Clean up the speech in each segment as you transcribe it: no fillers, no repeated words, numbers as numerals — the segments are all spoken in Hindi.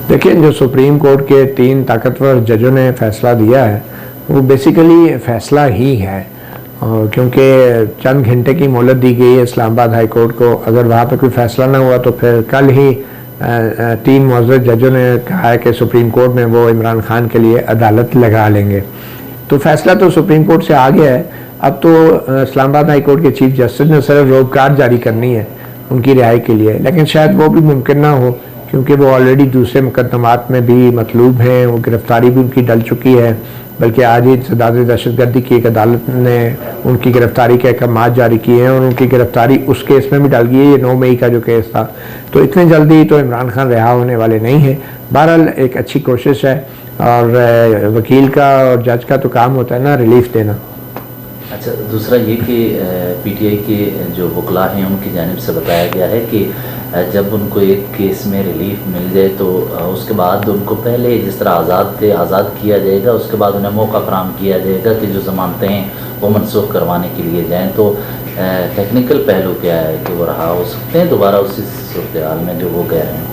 देखिए, जो सुप्रीम कोर्ट के 3 ताकतवर जजों ने फैसला दिया है वो बेसिकली फैसला ही है, और क्योंकि चंद घंटे की मोहलत दी गई है इस्लामाबाद हाई कोर्ट को। अगर वहाँ पे कोई फैसला ना हुआ तो फिर कल ही 3 मुअज़्ज़ज़ जजों ने कहा है कि सुप्रीम कोर्ट में वो इमरान खान के लिए अदालत लगा लेंगे। तो फैसला तो सुप्रीम कोर्ट से आ गया है। अब तो इस्लामाबाद हाई कोर्ट के चीफ जस्टिस ने सिर्फ रोककार जारी करनी है उनकी रिहाई के लिए, लेकिन शायद वो भी मुमकिन ना हो क्योंकि वो ऑलरेडी दूसरे मुकदमात में भी मतलूब हैं। वो गिरफ्तारी भी उनकी डल चुकी है, बल्कि आज ही सदारत दहशतगर्दी की एक अदालत ने उनकी गिरफ्तारी के अहकाम जारी किए हैं और उनकी गिरफ्तारी उस केस में भी डल गई है, ये 9 मई का जो केस था। तो इतने जल्दी तो इमरान खान रिहा होने वाले नहीं हैं। बहरहाल एक अच्छी कोशिश है, और वकील का और जज का तो काम होता है ना रिलीफ देना। अच्छा, दूसरा ये कि पीटीआई के जो वकला हैं उनकी जानिब से बताया गया है कि जब उनको एक केस में रिलीफ मिल जाए तो उसके बाद उनको पहले जिस तरह आज़ाद थे आज़ाद किया जाएगा, उसके बाद उन्हें मौका फराहम किया जाएगा कि जो ज़मानतें हैं वो मनसूख करवाने के लिए जाएँ। तो टेक्निकल पहलू क्या है कि वो रहा हो सकते हैं दोबारा उसी सूरत हाल में जो वो कह रहे हैं?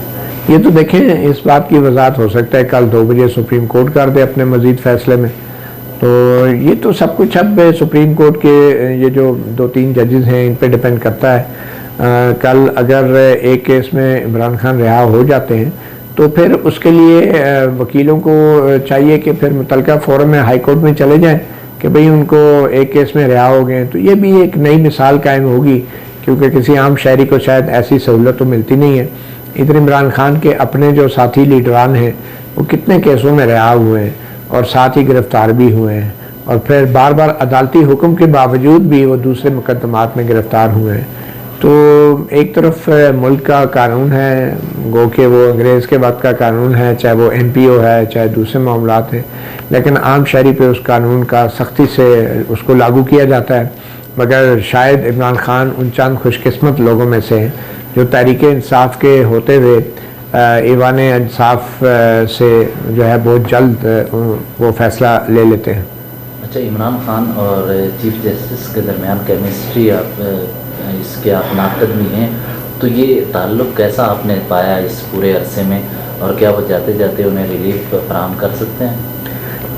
ये तो देखें, इस बात की वजाहत हो सकता है कल 2 बजे सुप्रीम कोर्ट कर दे अपने मज़ीद फैसले में। तो ये तो सब कुछ अब सुप्रीम कोर्ट के ये जो 2-3 जजेस हैं इन पे डिपेंड करता है। कल अगर एक केस में इमरान खान रिहा हो जाते हैं तो फिर उसके लिए वकीलों को चाहिए कि फिर मुतलका फोरम में हाई कोर्ट में चले जाएं कि भाई उनको एक केस में रिहा हो गए। तो ये भी एक नई मिसाल कायम होगी, क्योंकि किसी आम शहरी को शायद ऐसी सहूलत तो मिलती नहीं है। इधर इमरान खान के अपने जो साथी लीडरान हैं वो कितने केसों में रिहा हुए हैं और साथ ही गिरफ्तार भी हुए हैं, और फिर बार बार अदालती हुक्म के बावजूद भी वो दूसरे मुकदमात में गिरफ्तार हुए हैं। तो एक तरफ मुल्क का कानून है, गो के वो अंग्रेज़ के वक्त का कानून है, चाहे वो MPO है चाहे दूसरे मामलात हैं, लेकिन आम शहरी पे उस कानून का सख्ती से उसको लागू किया जाता है। मगर शायद इमरान खान उन चंद खुशकिस्मत लोगों में से हैं जो तहरीक इंसाफ के होते हुए ईवान इंसाफ से जो है बहुत जल्द वो फैसला ले लेते हैं। अच्छा, इमरान खान और चीफ जस्टिस के दरमियान केमिस्ट्री इसके आप नाकद भी हैं, तो ये ताल्लुक़ कैसा आपने पाया इस पूरे अरसे में, और क्या वो जाते जाते उन्हें रिलीफ फराहम कर सकते हैं?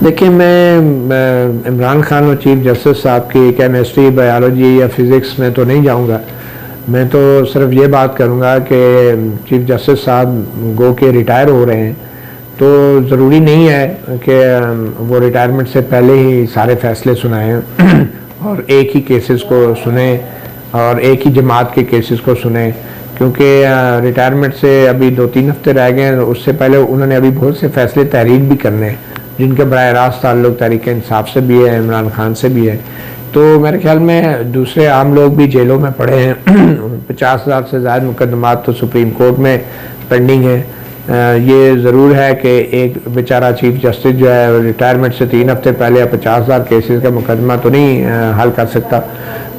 देखिए, मैं इमरान खान और चीफ जस्टिस साहब की केमिस्ट्री, बायोलॉजी या फिज़िक्स में तो नहीं जाऊंगा। मैं तो सिर्फ ये बात करूंगा कि चीफ जस्टिस साहब गो के रिटायर हो रहे हैं, तो ज़रूरी नहीं है कि वो रिटायरमेंट से पहले ही सारे फैसले सुनाएं और एक ही केसेस को सुने और एक ही जमात के केसेस को सुने, क्योंकि रिटायरमेंट से अभी 2-3 हफ्ते रह गए हैं। उससे पहले उन्होंने अभी बहुत से फैसले तहरीक भी करने हैं जिनके बराह रास्त ताल्लुक़ तहरीक इंसाफ से भी है, इमरान खान से भी है। तो मेरे ख्याल में दूसरे आम लोग भी जेलों में पड़े हैं 50,000 से ज़्यादा मुकदमात तो सुप्रीम कोर्ट में पेंडिंग है। ये ज़रूर है कि एक बेचारा चीफ जस्टिस जो है रिटायरमेंट से 3 हफ्ते पहले 50,000 केसेस का मुकदमा तो नहीं हल कर सकता,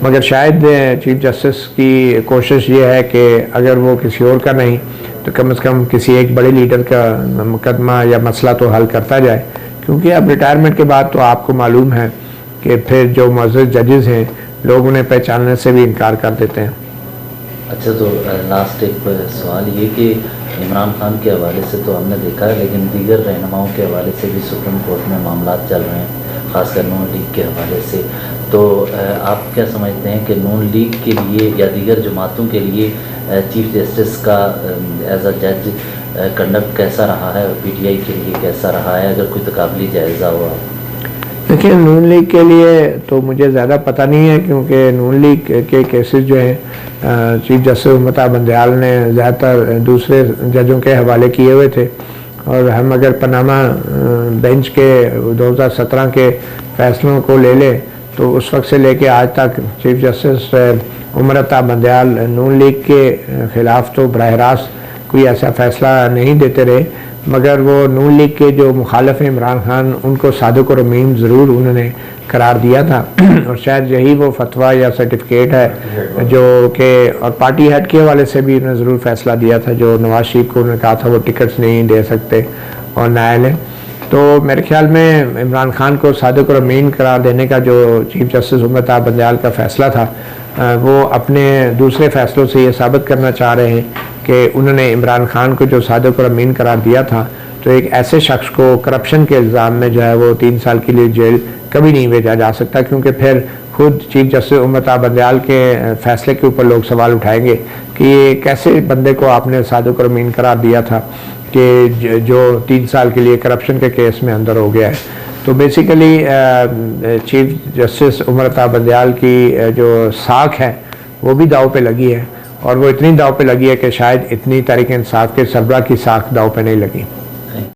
मगर शायद चीफ जस्टिस की कोशिश ये है कि अगर वो किसी और का नहीं तो कम से कम किसी एक बड़े लीडर का मुकदमा या मसला तो हल करता जाए, क्योंकि अब रिटायरमेंट के बाद तो आपको मालूम है कि फिर जो मुअज़्ज़ज़ जजेस हैं लोग उन्हें पहचानने से भी इनकार कर देते हैं। अच्छा, तो लास्ट एक सवाल ये कि इमरान खान के हवाले से तो हमने देखा है, लेकिन दीगर रहनुमाओं के हवाले से भी सुप्रीम कोर्ट में मामला चल रहे हैं, ख़ासकर नून लीग के हवाले से। तो आप क्या समझते हैं कि नून लीग के लिए या दीगर जमातों के लिए चीफ जस्टिस का एज अ जज कंडक्ट कैसा रहा है और PTI के लिए कैसा रहा है, अगर कोई तकाबली जायज़ा हुआ? देखिए, नून लीग के लिए तो मुझे ज़्यादा पता नहीं है, क्योंकि नून लीग के केसेस जो हैं चीफ जस्टिस उम्मताब बंदयाल ने ज़्यादातर दूसरे जजों के हवाले किए हुए थे, और हम अगर पनामा बेंच के 2017 के फैसलों को ले लें तो उस वक्त से लेके आज तक चीफ जस्टिस उम्मताब बंदयाल नून लीग के ख़िलाफ़ तो बराह रास्त कोई ऐसा फ़ैसला नहीं देते रहे, मगर वो नून लीग के जो मुखालिफ इमरान खान उनको सादिक और रमीम ज़रूर उन्होंने करार दिया था और शायद यही वो फतवा या सर्टिफिकेट है जो कि, और पार्टी हेड के हवाले से भी उन्होंने ज़रूर फैसला दिया था, जो नवाज शरीफ को उन्होंने कहा था वो टिकट्स नहीं दे सकते और नायल है। तो मेरे ख्याल में इमरान खान को सादिक और अमीन करार देने का जो चीफ जस्टिस उम्मताब बंदयाल का फ़ैसला था वो अपने दूसरे फ़ैसलों से ये साबित करना चाह रहे हैं कि उन्होंने इमरान खान को जो सादिक और अमीन करार दिया था, तो एक ऐसे शख्स को करप्शन के इल्ज़ाम में जो है वो 3 साल के लिए जेल कभी नहीं भेजा जा सकता, क्योंकि फिर खुद चीफ जस्टिस उमर ता बंदयाल के फैसले के ऊपर लोग सवाल उठाएंगे कि ये कैसे बंदे को आपने सादिक और अमीन करार दिया था कि जो 3 साल के लिए करप्शन के केस में अंदर हो गया है। तो बेसिकली चीफ जस्टिस उमर ता बंदयाल की जो साख है वो भी दाव पे लगी है, और वो इतनी दाव पे लगी है कि शायद इतनी तहरीक इंसाफ के सरबराह की साख दाव पे नहीं लगी।